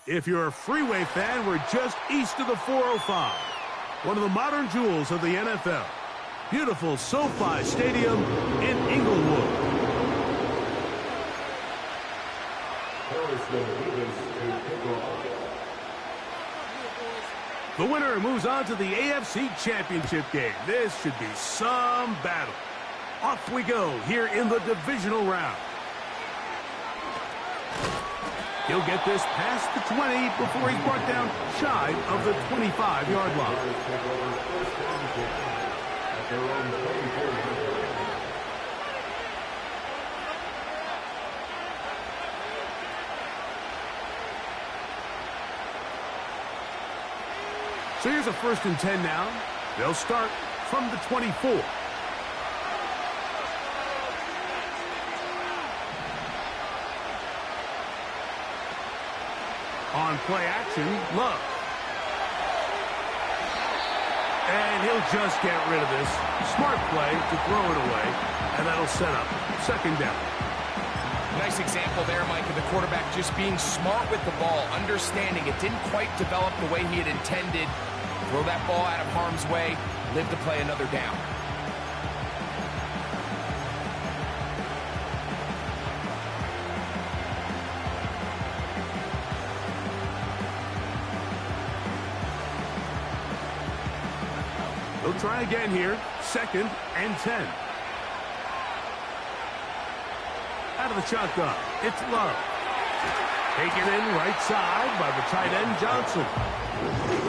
If you're a Freeway fan, we're just east of the 405. One of the modern jewels of the NFL. Beautiful SoFi Stadium in Inglewood. The winner moves on to the AFC Championship game. This should be some battle. Off we go here in the divisional round. He'll get this past the 20 before he's brought down shy of the 25-yard line. So here's a 1st and 10 now. They'll start from the 24. On play action, Love. And he'll just get rid of this. Smart play to throw it away, and that'll set up 2nd down. Nice example there, Mike, of the quarterback just being smart with the ball, understanding it didn't quite develop the way he had intended. Throw that ball out of harm's way, live to play another down. They'll try again here. 2nd and 10. Out of the shotgun, it's Love. Taken in right side by the tight end, Johnson.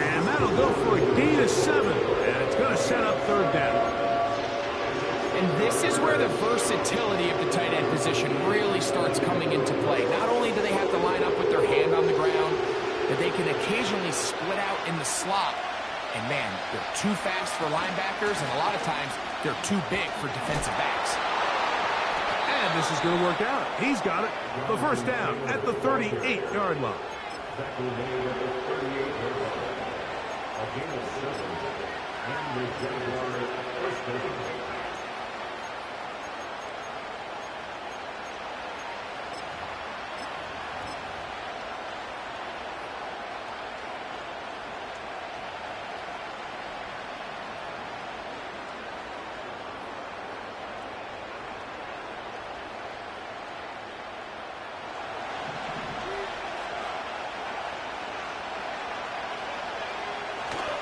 And that'll go for a gain of 7. And it's going to set up 3rd down. And this is where the versatility of the tight end position really starts coming into play. Not only do they have to line up with their hand on the ground, but they can occasionally split out in the slot. And, man, they're too fast for linebackers, and a lot of times they're too big for defensive backs. And this is going to work out. He's got it. The 1st down at the 38-yard line.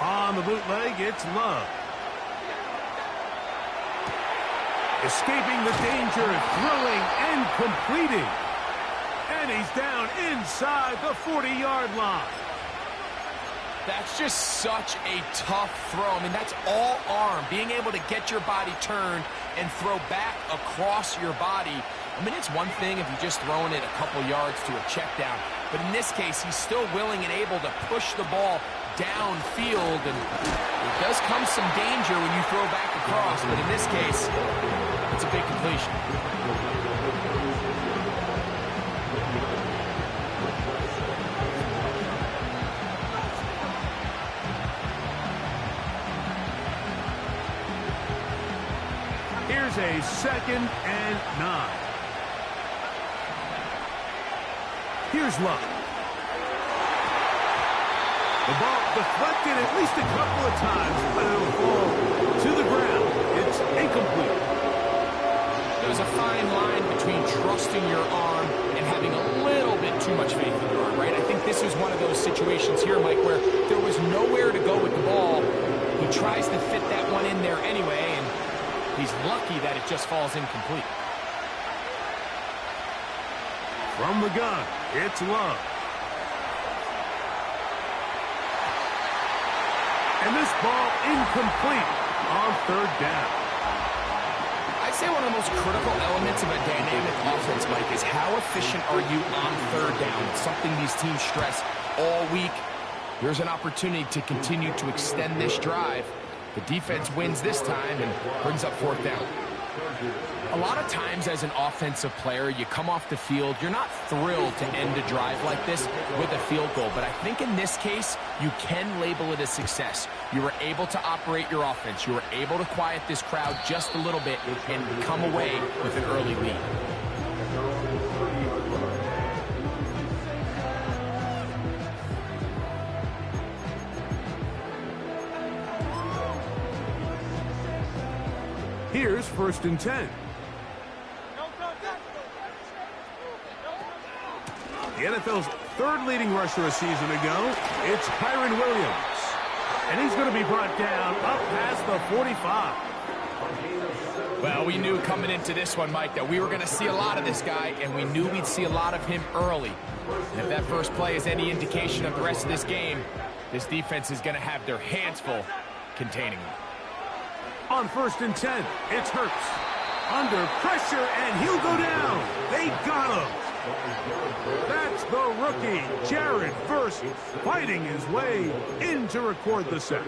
On the bootleg, it's Love. Escaping the danger, throwing and completing. And he's down inside the 40-yard line. That's just such a tough throw. I mean, that's all arm. Being able to get your body turned and throw back across your body. I mean, it's one thing if you're just throwing it a couple yards to a check down. But in this case, he's still willing and able to push the ball downfield, and it does come some danger when you throw back across, but in this case, it's a big completion. Here's a 2nd and 9. Here's Love. The ball deflected at least a couple of times, but it'll fall to the ground. It's incomplete. There's a fine line between trusting your arm and having a little bit too much faith in your arm, right? I think this is one of those situations here, Mike, where there was nowhere to go with the ball. He tries to fit that one in there anyway, and he's lucky that it just falls incomplete. From the gun, it's Love. And this ball incomplete on 3rd down. I'd say one of the most critical elements of a dynamic offense, Mike, is how efficient are you on 3rd down? It's something these teams stress all week. Here's an opportunity to continue to extend this drive. The defense wins this time and brings up 4th down. A lot of times as an offensive player, you come off the field, you're not thrilled to end a drive like this with a field goal. But I think in this case, you can label it a success. You were able to operate your offense. You were able to quiet this crowd just a little bit and come away with an early lead. Here's 1st and 10. The NFL's 3rd leading rusher a season ago, it's Kyren Williams. And he's going to be brought down up past the 45. Well, we knew coming into this one, Mike, that we were going to see a lot of this guy, and we knew we'd see a lot of him early. And if that first play is any indication of the rest of this game, this defense is going to have their hands full containing him. On 1st and 10, it's Hurts. Under pressure, and he'll go down. They got him. That's the rookie, Jared Verse, fighting his way in to record the sack.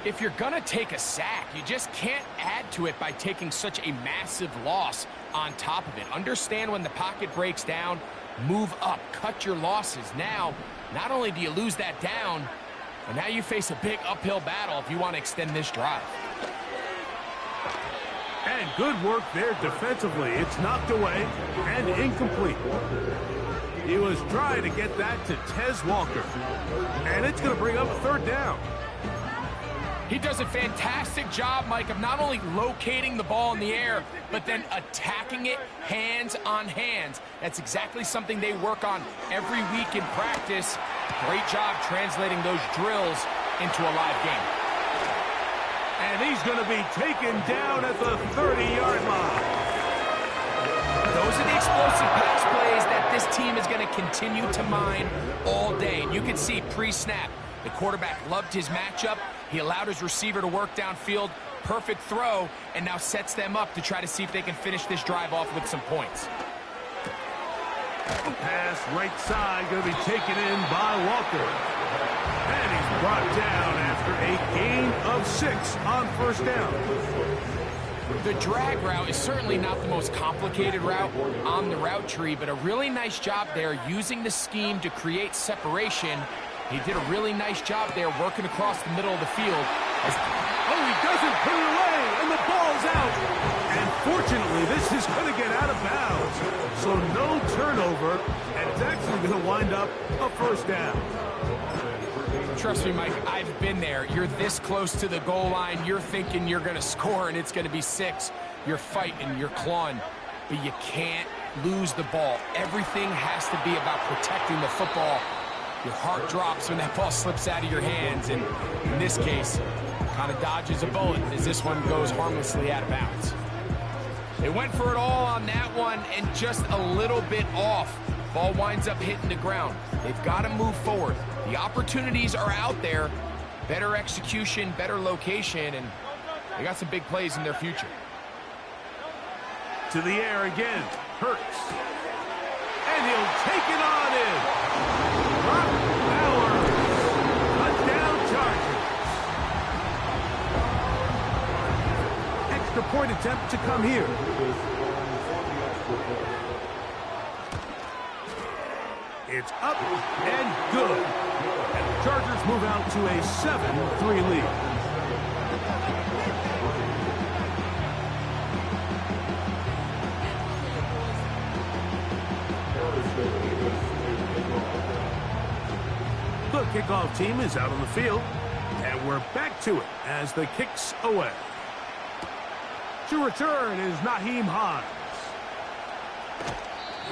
If you're going to take a sack, you just can't add to it by taking such a massive loss on top of it. Understand when the pocket breaks down, move up, cut your losses. Now, not only do you lose that down, but now you face a big uphill battle if you want to extend this drive. And good work there defensively. It's knocked away and incomplete. He was trying to get that to Tez Walker. And it's going to bring up a 3rd down. He does a fantastic job, Mike, of not only locating the ball in the air, but then attacking it hands on hands. That's exactly something they work on every week in practice. Great job translating those drills into a live game. And he's going to be taken down at the 30-yard line. Those are the explosive pass plays that this team is going to continue to mine all day. And you can see pre-snap, the quarterback loved his matchup. He allowed his receiver to work downfield. Perfect throw, and now sets them up to try to see if they can finish this drive off with some points. Pass right side, going to be taken in by Walker. And he's brought down after a gain of 6 on 1st down. The drag route is certainly not the most complicated route on the route tree, but a really nice job there using the scheme to create separation. He did a really nice job there working across the middle of the field. Oh, he doesn't put it away, and the ball's out. And fortunately, this is going to get out of bounds. So no turnover, and it's actually going to wind up a 1st down. Trust me, Mike, I've been there. You're this close to the goal line. You're thinking you're going to score, and it's going to be 6. You're fighting, you're clawing, but you can't lose the ball. Everything has to be about protecting the football. Your heart drops when that ball slips out of your hands, and in this case, kind of dodges a bullet as this one goes harmlessly out of bounds. They went for it all on that one, and just a little bit off. Ball winds up hitting the ground. They've got to move forward. The opportunities are out there. Better execution, better location, and they got some big plays in their future. To the air again, Hurts. And he'll take it on in. Brock Bowers, touchdown Chargers. Extra point attempt to come here. It's up and good. And the Chargers move out to a 7-3 lead. The kickoff team is out on the field, and we're back to it as the kick's away. To return is Nyheim Hines.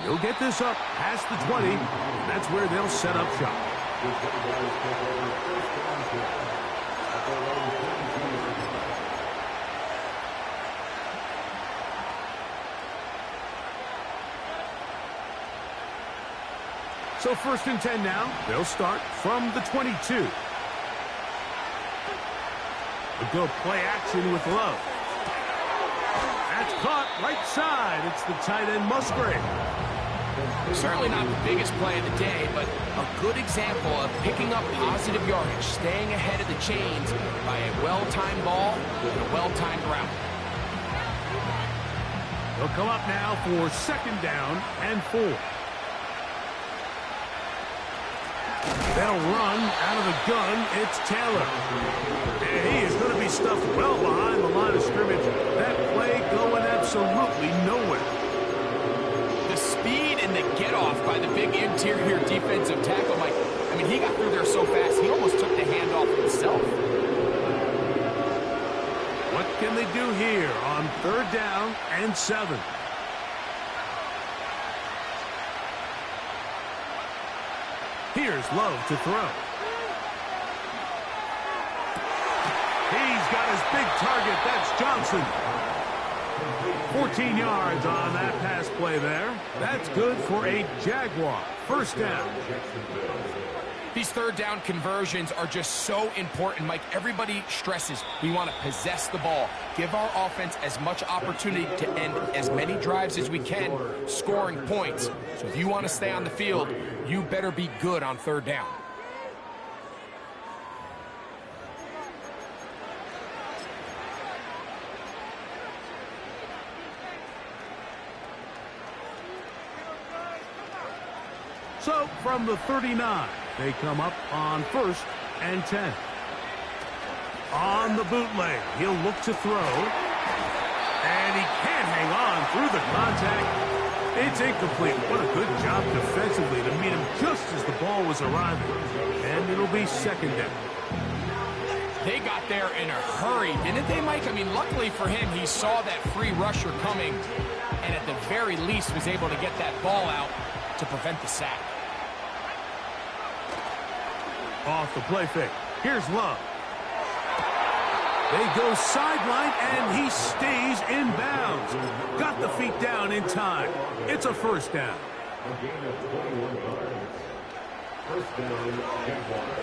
He'll get this up past the 20, and that's where they'll set up shop. So 1st and 10 now. They'll start from the 22. A good play action with Love. That's caught right side. It's the tight end Musgrave. Certainly not the biggest play of the day, but a good example of picking up positive yardage, staying ahead of the chains by a well-timed ball and a well-timed route. They'll come up now for 2nd down and 4. They'll run out of the gun. It's Taylor. And he is going to be stuffed well behind the line of scrimmage. That play going absolutely nowhere. The speed and the get-off by the big interior defensive tackle, Mike. I mean, he got through there so fast, he almost took the handoff himself. What can they do here on 3rd down and 7? Here's Love to throw. He's got his big target. That's Johnson. 14 yards on that pass play there. That's good for a Jaguar. 1st down. These 3rd down conversions are just so important, Mike. Everybody stresses we want to possess the ball, give our offense as much opportunity to end as many drives as we can, scoring points. So if you want to stay on the field, you better be good on 3rd down. So from the 39, they come up on 1st and 10. On the bootleg, he'll look to throw. And he can't hang on through the contact. It's incomplete. What a good job defensively to meet him just as the ball was arriving. And it'll be 2nd down. They got there in a hurry, didn't they, Mike? I mean, luckily for him, he saw that free rusher coming and at the very least was able to get that ball out to prevent the sack. Off the play fake. Here's Love. They go sideline, and he stays in bounds. Got the feet down in time. It's a 1st down. A gain of 21 yards. 1st down, Jaguars.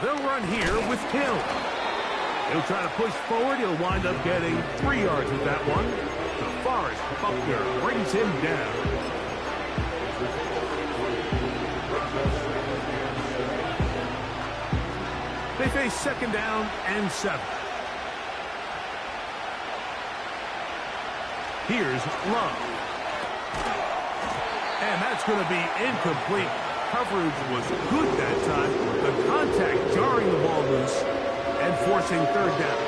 They'll run here with Hill. He'll try to push forward. He'll wind up getting 3 yards with that one. DeForest Buckner brings him down. They face 2nd down and 7. Here's Love. And that's going to be incomplete. Coverage was good that time. The contact jarring the ball loose and forcing 3rd down.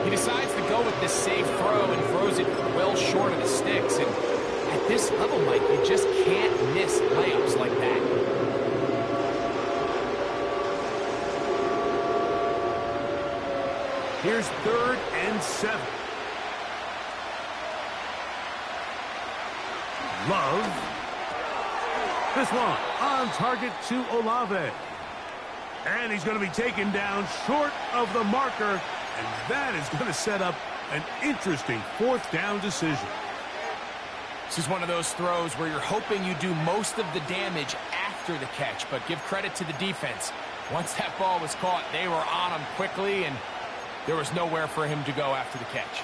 He decides to go with this safe throw and throws it well short of the sticks. And at this level, Mike, you just can't miss layups like that. Here's 3rd and 7. Love. This one on target to Olave. And he's going to be taken down short of the marker. And that is going to set up an interesting 4th down decision. This is one of those throws where you're hoping you do most of the damage after the catch, but give credit to the defense. Once that ball was caught, they were on him quickly, and there was nowhere for him to go after the catch.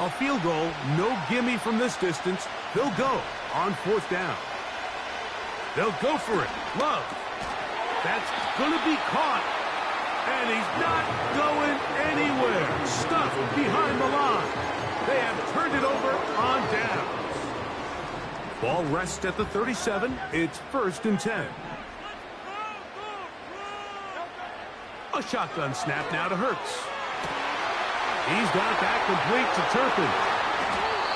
A field goal, no gimme from this distance. They'll go on 4th down. They'll go for it. Love. That's going to be caught. And he's not going anywhere. Stuffed behind the line. They have turned it over on downs. Ball rests at the 37. It's 1st and 10. A shotgun snap now to Hurts. He's got that complete to Turpin.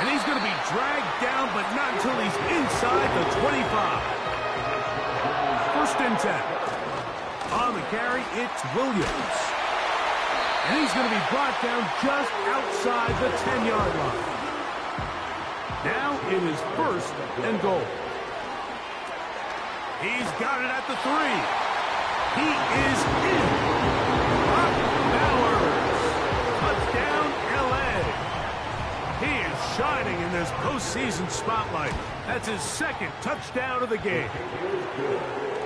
And he's going to be dragged down, but not until he's inside the 25. 1st and 10. On the carry, it's Williams. And he's going to be brought down just outside the 10-yard line. Now it is 1st and goal. He's got it at the 3. He is in. Bowers. Touchdown, L.A. He is shining in this postseason spotlight. That's his 2nd touchdown of the game.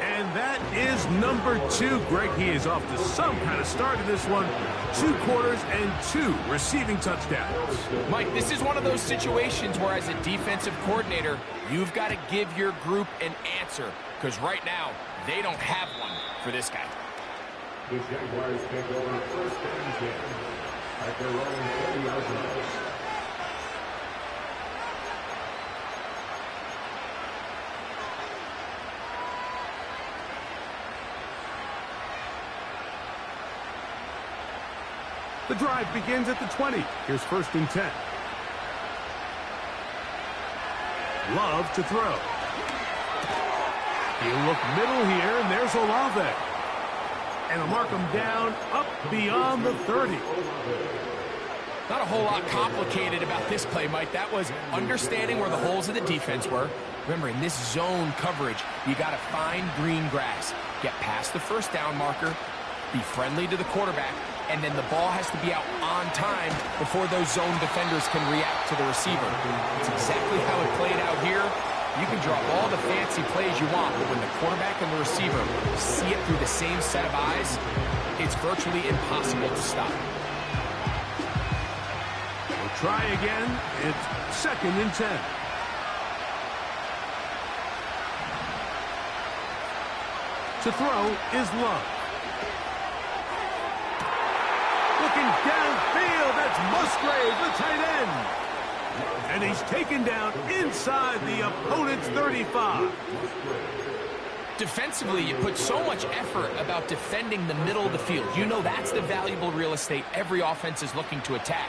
And that is number 2. Greg, he is off to some kind of start in this one. 2 quarters and 2 receiving touchdowns. Mike, this is one of those situations where as a defensive coordinator, you've got to give your group an answer. Because right now, they don't have one for this guy. The Jaguars take over 1st and 10 at their own 40-yard line. The drive begins at the 20. Here's 1st and 10. Love to throw. He'll look middle here, and there's Olave. And he'll mark him down up beyond the 30. Not a whole lot complicated about this play, Mike. That was understanding where the holes of the defense were. Remember, in this zone coverage, you got to find green grass. Get past the 1st down marker, be friendly to the quarterback, and then the ball has to be out on time before those zone defenders can react to the receiver. It's exactly how it played out here. You can draw all the fancy plays you want, but when the quarterback and the receiver see it through the same set of eyes, it's virtually impossible to stop. We'll try again. It's 2nd and 10. To throw is Love. Looking downfield, that's Musgrave, the tight end. And he's taken down inside the opponent's 35. Defensively, you put so much effort about defending the middle of the field. You know that's the valuable real estate every offense is looking to attack.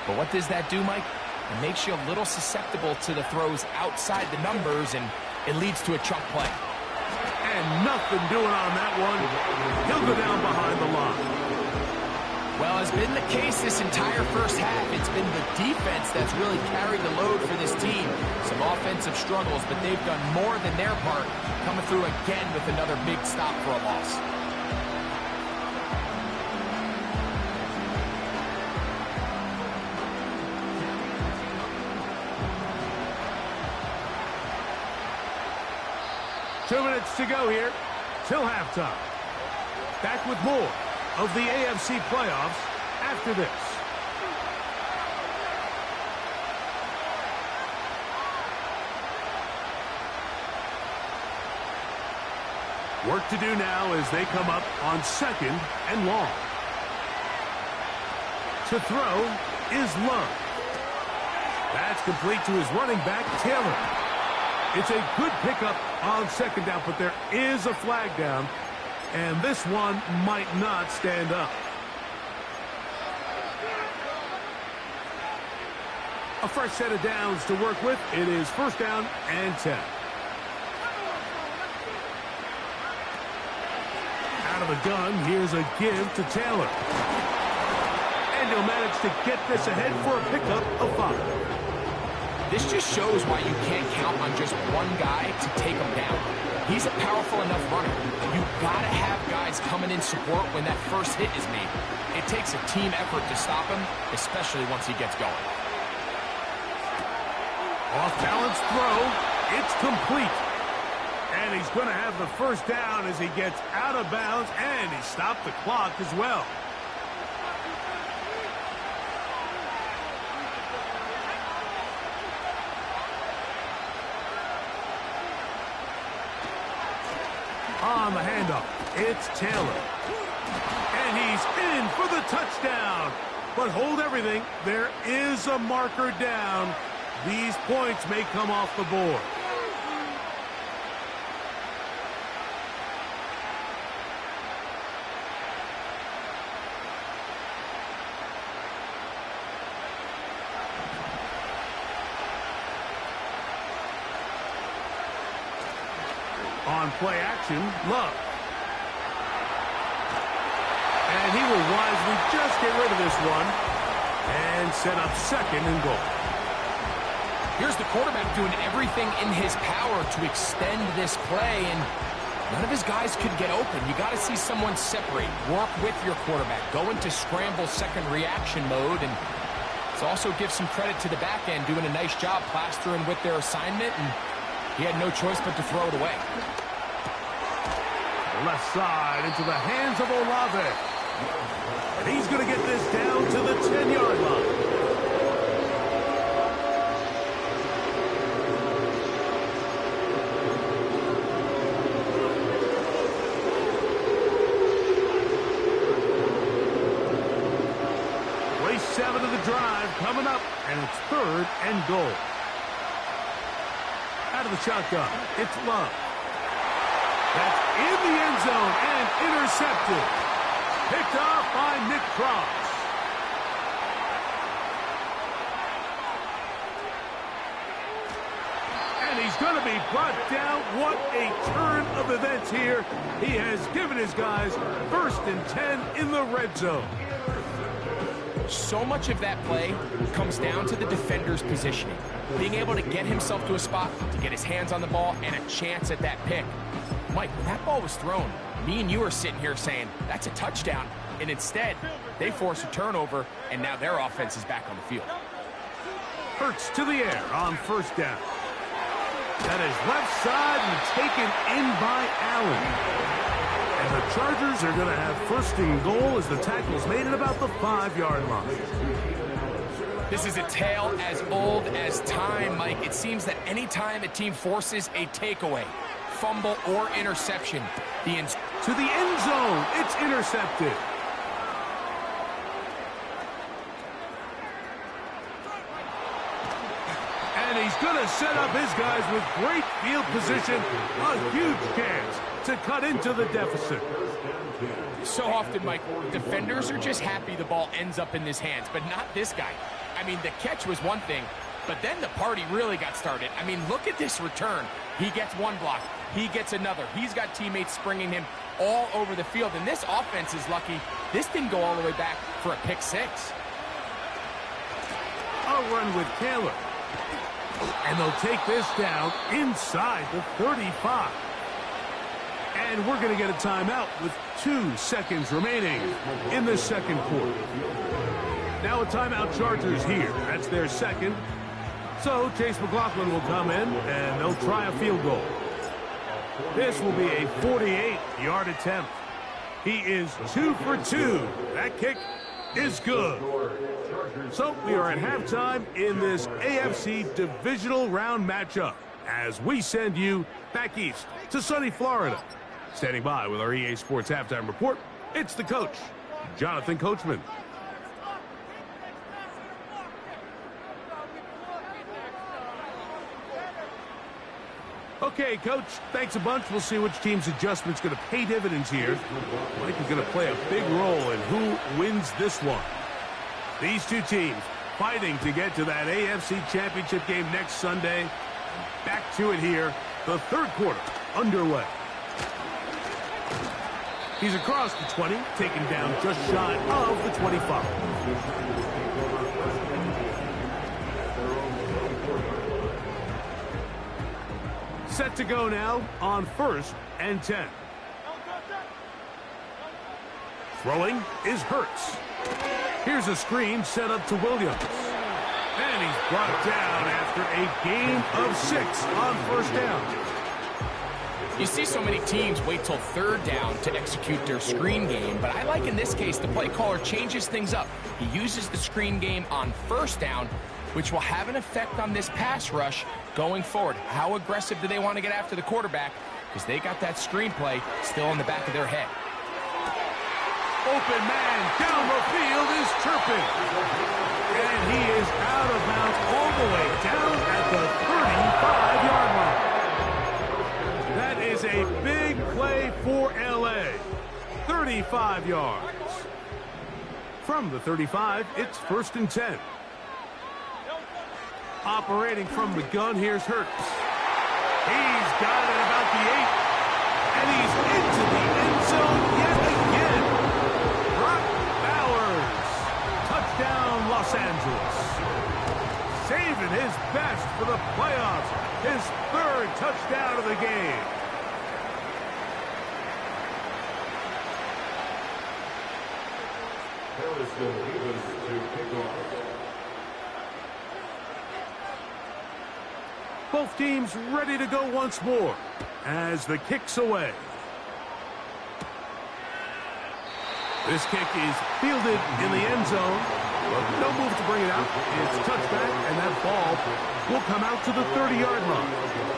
But what does that do, Mike? It makes you a little susceptible to the throws outside the numbers, and it leads to a chunk play. And nothing doing on that one. He'll go down behind the line. Well, as been the case this entire 1st half, it's been the defense that's really carried the load for this team. Some offensive struggles, but they've done more than their part, coming through again with another big stop for a loss. Two minutes to go here till halftime. Back with more of the AFC playoffs after this. Work to do now as they come up on 2nd and long. To throw is Love. That's complete to his running back, Taylor. It's a good pickup on 2nd down, but there is a flag down, and this one might not stand up. A fresh set of downs to work with. It is 1st down and 10. Out of the gun, here's a give to Taylor. And he'll manage to get this ahead for a pickup of 5. This just shows why you can't count on just one guy to take him down. He's a powerful enough runner. You've got to have guys coming in support when that first hit is made. It takes a team effort to stop him, especially once he gets going. Off-balance throw. It's complete. And he's going to have the 1st down as he gets out of bounds, and he stopped the clock as well. On the handoff, it's Taylor. And he's in for the touchdown. But hold everything. There is a marker down. These points may come off the board. On play action, Love. And he will wisely just get rid of this one and set up 2nd and goal. Here's the quarterback doing everything in his power to extend this play, and none of his guys could get open. You got to see someone separate, work with your quarterback, go into scramble 2nd reaction mode, and it also gives some credit to the back end doing a nice job plastering with their assignment, and he had no choice but to throw it away. Left side into the hands of Olave. And he's going to get this down to the 10-yard line. Race 7 of the drive coming up, and it's 3rd and goal. Out of the shotgun, it's Love. That's in the end zone and intercepted. Picked off by Nick Cross. going to be brought down. What a turn of events here. He has given his guys 1st and 10 in the red zone. So much of that play comes down to the defender's positioning. Being able to get himself to a spot, to get his hands on the ball, and a chance at that pick. Mike, when that ball was thrown, me and you are sitting here saying, that's a touchdown. And instead, they force a turnover, and now their offense is back on the field. Hurts to the air on 1st down. That is left side and taken in by Allen. And the Chargers are going to have 1st and goal as the tackle's made at about the 5-yard line. This is a tale as old as time, Mike. It seems that any time a team forces a takeaway, fumble or interception, to the end zone, it's intercepted. And he's going to set up his guys with great field position. A huge chance to cut into the deficit. So often, Mike, defenders are just happy the ball ends up in his hands, but not this guy. I mean, the catch was one thing, but then the party really got started. I mean, look at this return. He gets one block. He gets another. He's got teammates springing him all over the field, and this offense is lucky this didn't go all the way back for a pick 6. A run with Taylor. And they'll take this down inside the 35. And we're going to get a timeout with 2 seconds remaining in the 2nd quarter. Now a timeout, Chargers here. That's their 2nd. So Chase McLaughlin will come in, and they'll try a field goal. This will be a 48-yard attempt. He is 2 for 2. That kick is good. So we are at halftime in this AFC divisional round matchup as we send you back east to sunny Florida. Standing by with our EA Sports Halftime Report, it's the coach, Jonathan Coachman. Okay, Coach, thanks a bunch. We'll see which team's adjustment's going to pay dividends here. Mike is going to play a big role in who wins this one. These two teams fighting to get to that AFC Championship game next Sunday. Back to it here, the 3rd quarter underway. He's across the 20, taken down just shy of the 25. Set to go now on 1st and 10. Throwing is Hurts. Here's a screen set up to Williams. And he's brought down after a gain of 6 on 1st down. You see so many teams wait till 3rd down to execute their screen game, but I like in this case the play caller changes things up. He uses the screen game on 1st down, which will have an effect on this pass rush going forward. How aggressive do they want to get after the quarterback? Because they got that screenplay still in the back of their head. Open man down the field is chirping. And he is out of bounds all the way down at the 35-yard line. That is a big play for L.A. 35 yards. From the 35, it's 1st and 10. Operating from the gun, here's Hurts. He's got it about the 8. And he's into the end zone yet again. Brock Bowers. Touchdown, Los Angeles. Saving his best for the playoffs. His 3rd touchdown of the game. Harrison Davis to kick off. Both teams ready to go once more as the kick's away. This kick is fielded in the end zone, but no move to bring it out. It's touchback, and that ball will come out to the 30-yard line.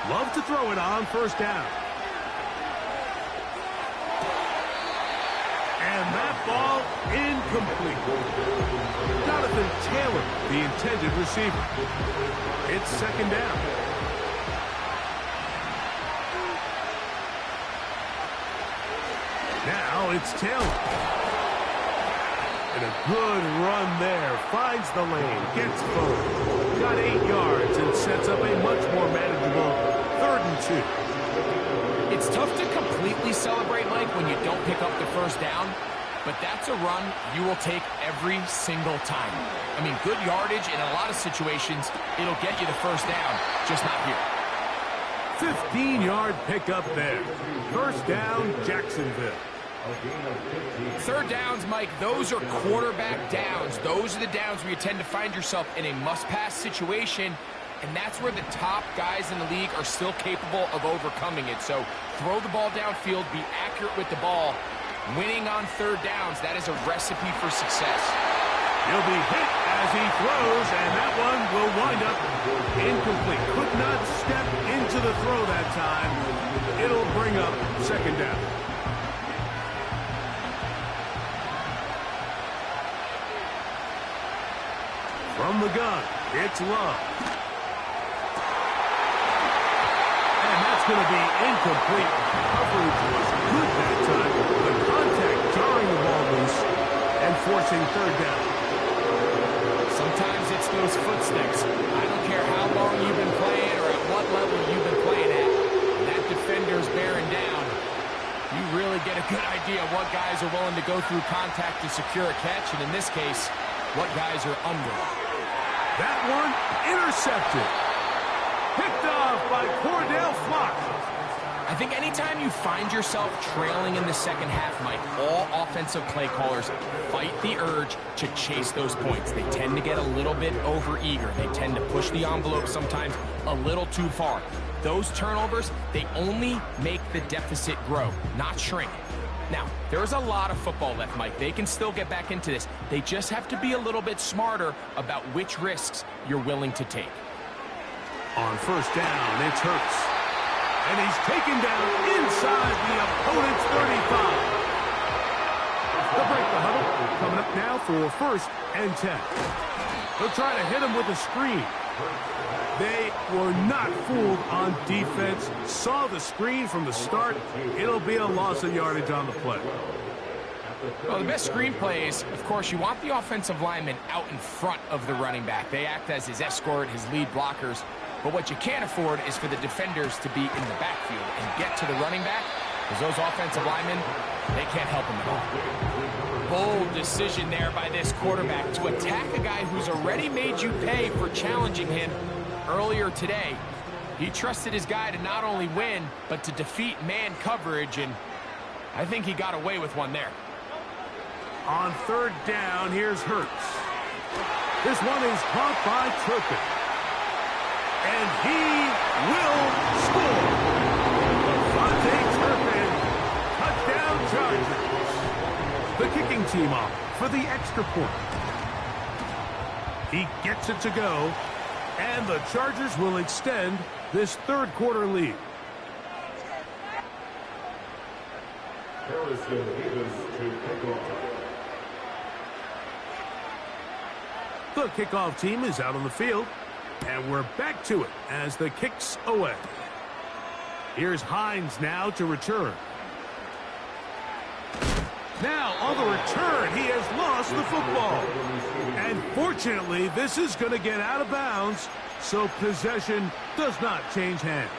Love to throw it on 1st down. incomplete. Jonathan Taylor, the intended receiver. It's second down. Now it's Taylor. And a good run there. Finds the lane. Gets forward. Got 8 yards and sets up a much more manageable 3rd and 2. It's tough to completely celebrate, Mike, when you don't pick up the first down. But that's a run you will take every single time. I mean, good yardage in a lot of situations. It'll get you the first down, just not here. 15-yard pickup there. First down, Jacksonville. 3rd downs, Mike, those are quarterback downs. Those are the downs where you tend to find yourself in a must-pass situation, and that's where the top guys in the league are still capable of overcoming it. So throw the ball downfield, be accurate with the ball. Winning on 3rd downs, that is a recipe for success. He'll be hit as he throws, and that one will wind up incomplete. Could not step into the throw that time. It'll bring up 2nd down. From the gun, it's Love. And that's going to be incomplete. Coverage was good that time. The contact jarring the ball loose and forcing 3rd down. Sometimes it's those footsteps. I don't care how long you've been playing or at what level you've been playing at. When that defender's bearing down, you really get a good idea of what guys are willing to go through contact to secure a catch, and in this case, what guys are under. That one intercepted. Picked off by Cordell Flock. I think anytime you find yourself trailing in the second half, Mike, all offensive play callers fight the urge to chase those points. They tend to get a little bit overeager. They tend to push the envelope sometimes a little too far. Those turnovers, they only make the deficit grow, not shrink. Now, there's a lot of football left, Mike. They can still get back into this. They just have to be a little bit smarter about which risks you're willing to take. On 1st down, it's Hurts. And he's taken down inside the opponent's 35. They'll break the huddle. Coming up now for 1st and 10. They'll try to hit him with a screen. They were not fooled on defense. Saw the screen from the start. It'll be a loss of yardage on the play. Well, the best screen plays, of course, you want the offensive lineman out in front of the running back. They act as his escort, his lead blockers. But what you can't afford is for the defenders to be in the backfield and get to the running back, because those offensive linemen, they can't help him at all. Bold decision there by this quarterback to attack a guy who's already made you pay for challenging him earlier today. He trusted his guy to not only win, but to defeat man coverage, and I think he got away with one there. On 3rd down, here's Hurts. This one is caught by Turpin. And he will score. Levante Turpin, touchdown Chargers. The kicking team off for the extra point. He gets it to go, and the Chargers will extend this 3rd quarter lead. Harrison Davis to kickoff. The kickoff team is out on the field, and we're back to it as the kick's away. Here's Hines now to return. Now, on the return, he has lost the football. And fortunately, this is going to get out of bounds, so possession does not change hands.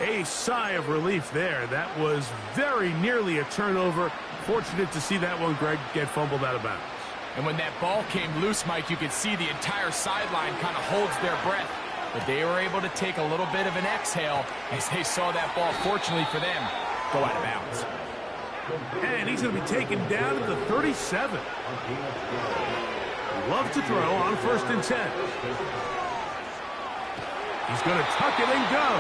A sigh of relief there. That was very nearly a turnover. Fortunate to see that one, Greg, get fumbled out of bounds. And when that ball came loose, Mike, you could see the entire sideline kind of holds their breath. But they were able to take a little bit of an exhale as they saw that ball, fortunately for them, go out of bounds. And he's going to be taken down at the 37. Love to throw on 1st and 10. He's going to tuck it and go.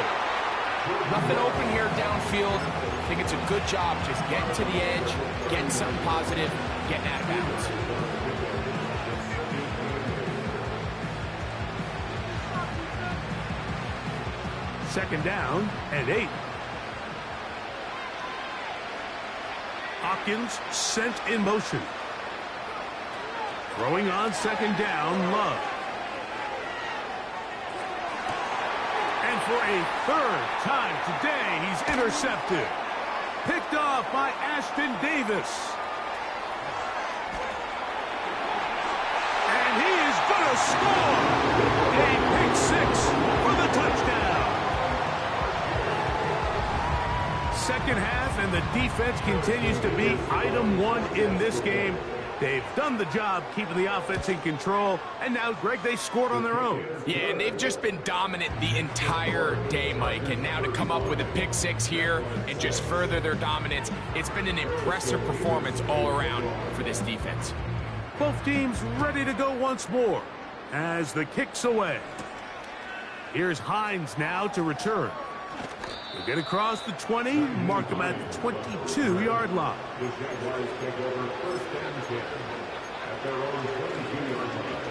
Nothing open here downfield. I think it's a good job just getting to the edge, getting something positive, getting out of bounds. Second down and 8. On Hopkins sent in motion. Throwing on second down, Love. And for a third time today, he's intercepted. Picked off by Ashtyn Davis. And he is going to score. A pick six for the touchdown. Second half, and the defense continues to be item one in this game. They've done the job keeping the offense in control, and now, Greg, they scored on their own. Yeah, and they've just been dominant the entire day, Mike, and now to come up with a pick six here and just further their dominance, it's been an impressive performance all around for this defense. Both teams ready to go once more as the kick's away. Here's Hines now to return. He'll get across the 20, mark him at the 22-yard line. The Jaguars take over first and 10 at their own 22-yard line.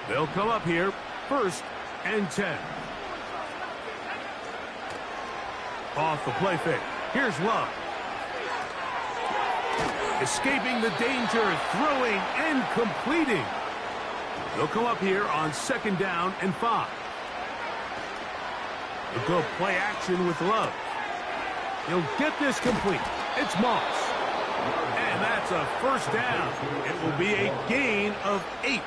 They'll come up here, first and 10. Off the play fake. Here's Love. Escaping the danger, throwing and completing. They'll come up here on second down and 5. They'll go play action with Love. He'll get this complete. It's Moss. And that's a first down. It will be a gain of 8.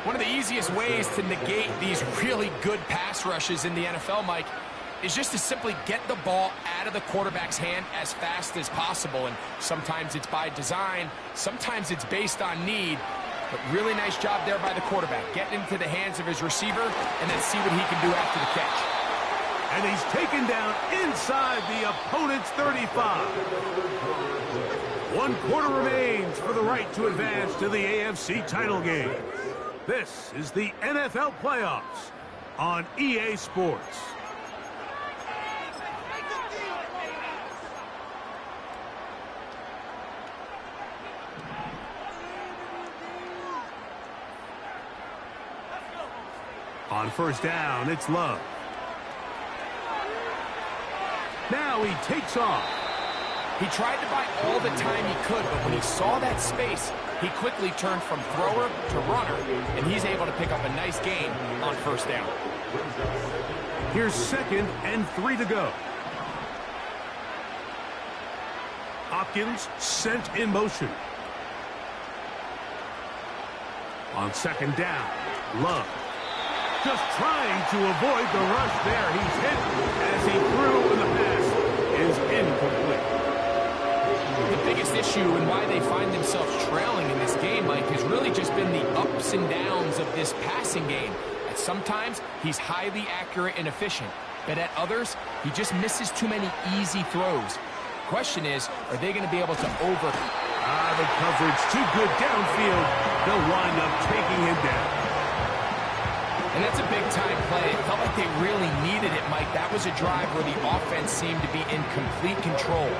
One of the easiest ways to negate these really good pass rushes in the NFL, Mike, is just to simply get the ball out of the quarterback's hand as fast as possible. And sometimes it's by design, sometimes it's based on need. But really nice job there by the quarterback, getting into the hands of his receiver, and then see what he can do after the catch. And he's taken down inside the opponent's 35. 1 quarter remains for the right to advance to the AFC title game. This is the NFL playoffs on EA Sports. On first down, it's Love. Now he takes off. He tried to buy all the time he could, but when he saw that space, he quickly turned from thrower to runner, and he's able to pick up a nice gain on first down. Here's second and 3 to go. Hopkins sent in motion. On second down, Love. Just trying to avoid the rush there. He's hit as he threw, and the pass is incomplete. The biggest issue and why they find themselves trailing in this game, Mike, has really just been the ups and downs of this passing game. At sometimes, he's highly accurate and efficient, but at others, he just misses too many easy throws. Question is, are they going to be able to the coverage too good downfield. They'll wind up taking him down. And that's a big-time play. It felt like they really needed it, Mike. That was a drive where the offense seemed to be in complete control.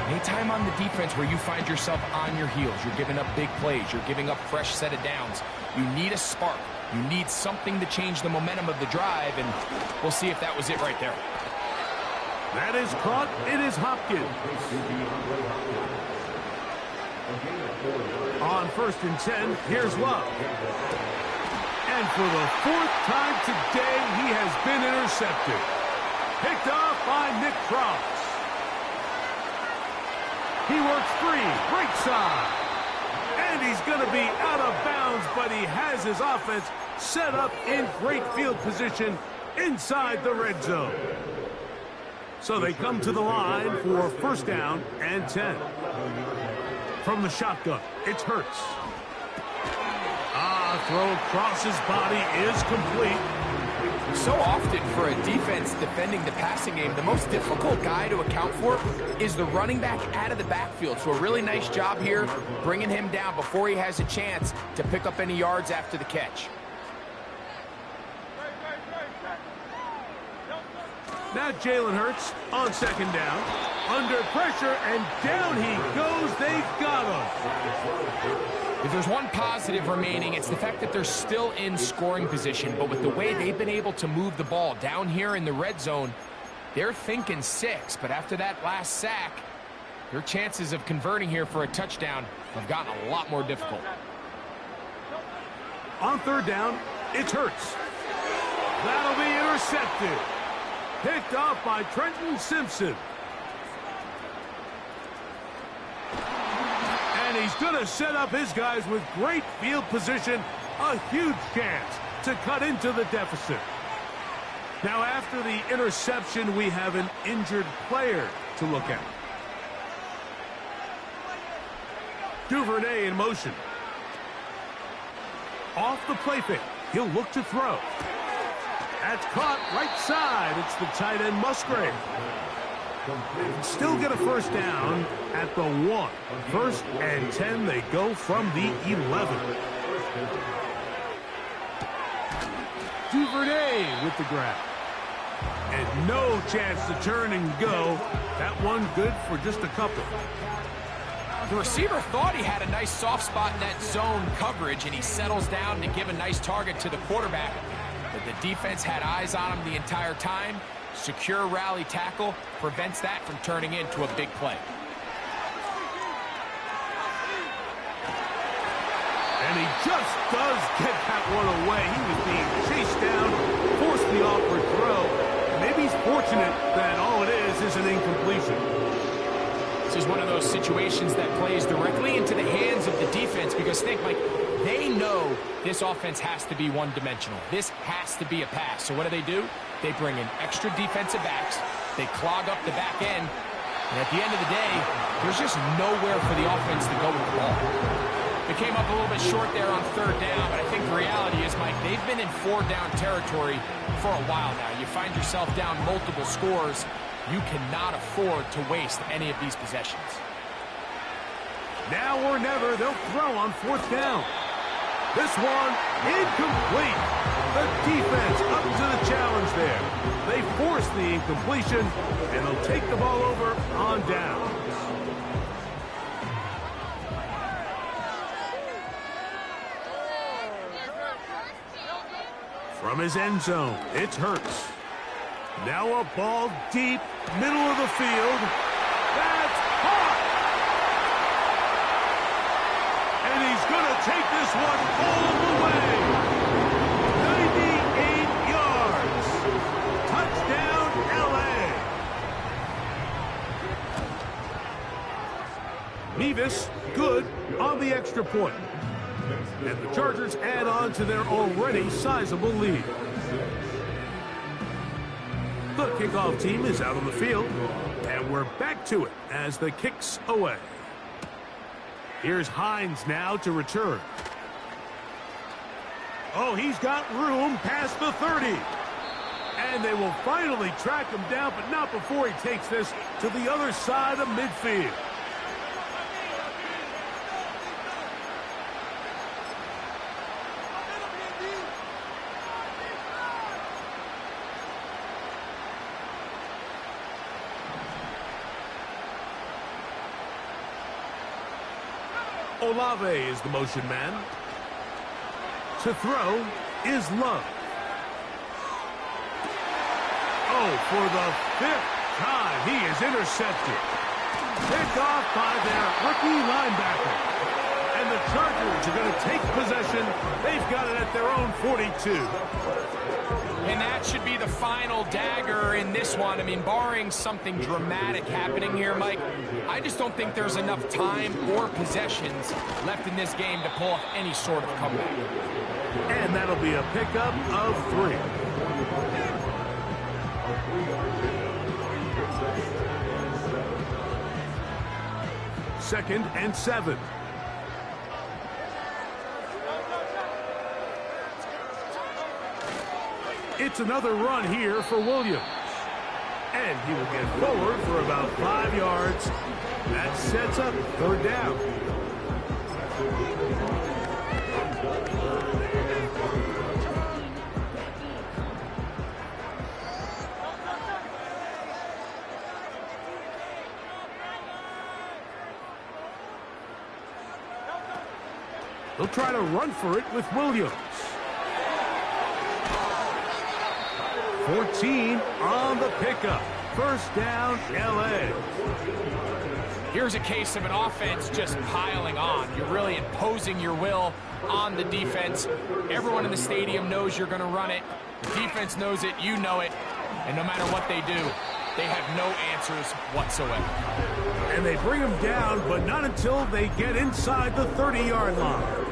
Anytime on the defense where you find yourself on your heels, you're giving up big plays, you're giving up fresh set of downs, you need a spark. You need something to change the momentum of the drive, and we'll see if that was it right there. That is caught. It is Hopkins. On first and 10, here's Love. And for the 4th time today, he has been intercepted. Picked off by Nick Cross. He works free, right side. And he's going to be out of bounds, but he has his offense set up in great field position inside the red zone. So they come to the line for first down and 10. From the shotgun, it's Hurts. Throw across his body is complete. So often for a defense defending the passing game, the most difficult guy to account for is the running back out of the backfield. So a really nice job here bringing him down before he has a chance to pick up any yards after the catch. Now Jalen Hurts on second down. Under pressure, and down he goes. They've got him. If there's one positive remaining, it's the fact that they're still in scoring position. But with the way they've been able to move the ball down here in the red zone, they're thinking 6. But after that last sack, Your chances of converting here for a touchdown have gotten a lot more difficult. On third down, it's Hurts. That'll be intercepted. Picked off by Trenton Simpson. And he's going to set up his guys with great field position. A huge chance to cut into the deficit. Now, after the interception, we have an injured player to look at. Duvernay in motion. Off the play fake. He'll look to throw. That's caught right side. It's the tight end Musgrave. Still get a first down at the 1. First and 10, they go from the 11. Duvernay with the grab. And no chance to turn and go. That one good for just a couple. The receiver thought he had a nice soft spot in that zone coverage, and he settles down to give a nice target to the quarterback. But the defense had eyes on him the entire time. Secure rally tackle prevents that from turning into a big play. And he just does get that one away. He was being chased down, forced the awkward throw. Maybe he's fortunate that all it is an incompletion. This is one of those situations that plays directly into the hands of the defense because, think, Mike, they know this offense has to be one-dimensional. This has to be a pass. So what do? They bring in extra defensive backs. They clog up the back end. And at the end of the day, there's just nowhere for the offense to go with the ball. They came up a little bit short there on third down, but I think the reality is, Mike, they've been in four-down territory for a while now. You find yourself down multiple scores. You cannot afford to waste any of these possessions. Now or never, they'll throw on fourth down. This one, incomplete. The defense up to the challenge there. They force the incompletion, and they'll take the ball over on down. From his end zone, it's Hurts. Now a ball deep, middle of the field. That's caught! And he's going to take this one all the way. 98 yards. Touchdown, L.A. Mevis, good on the extra point. And the Chargers add on to their already sizable lead. The kickoff team is out on the field, and we're back to it as the kick's away. Here's Hines now to return. Oh, he's got room past the 30. And they will finally track him down, but not before he takes this to the other side of midfield. Olave is the motion man. To throw is Love. Oh, for the 5th time, he is intercepted. Picked off by their rookie linebacker. And the Chargers are going to take possession. They've got it at their own 42. And that should be the final dagger in this one. I mean, barring something dramatic happening here, Mike, I just don't think there's enough time or possessions left in this game to pull off any sort of comeback. And that'll be a pickup of 3. Second and 7. It's another run here for Williams. And he will get forward for about 5 yards. That sets up third down. They'll try to run for it with Williams. 14 on the pickup. First down, L.A. Here's a case of an offense just piling on. You're really imposing your will on the defense. Everyone in the stadium knows you're going to run it. The defense knows it, you know it. And no matter what they do, they have no answers whatsoever. And they bring him down, but not until they get inside the 30-yard line.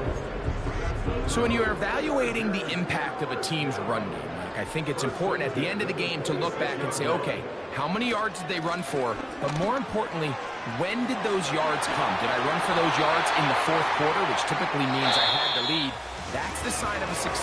So when you're evaluating the impact of a team's run game, I think it's important at the end of the game to look back and say, okay, how many yards did they run for? But more importantly, when did those yards come? Did I run for those yards in the fourth quarter, which typically means I had the lead? That's the sign of a success.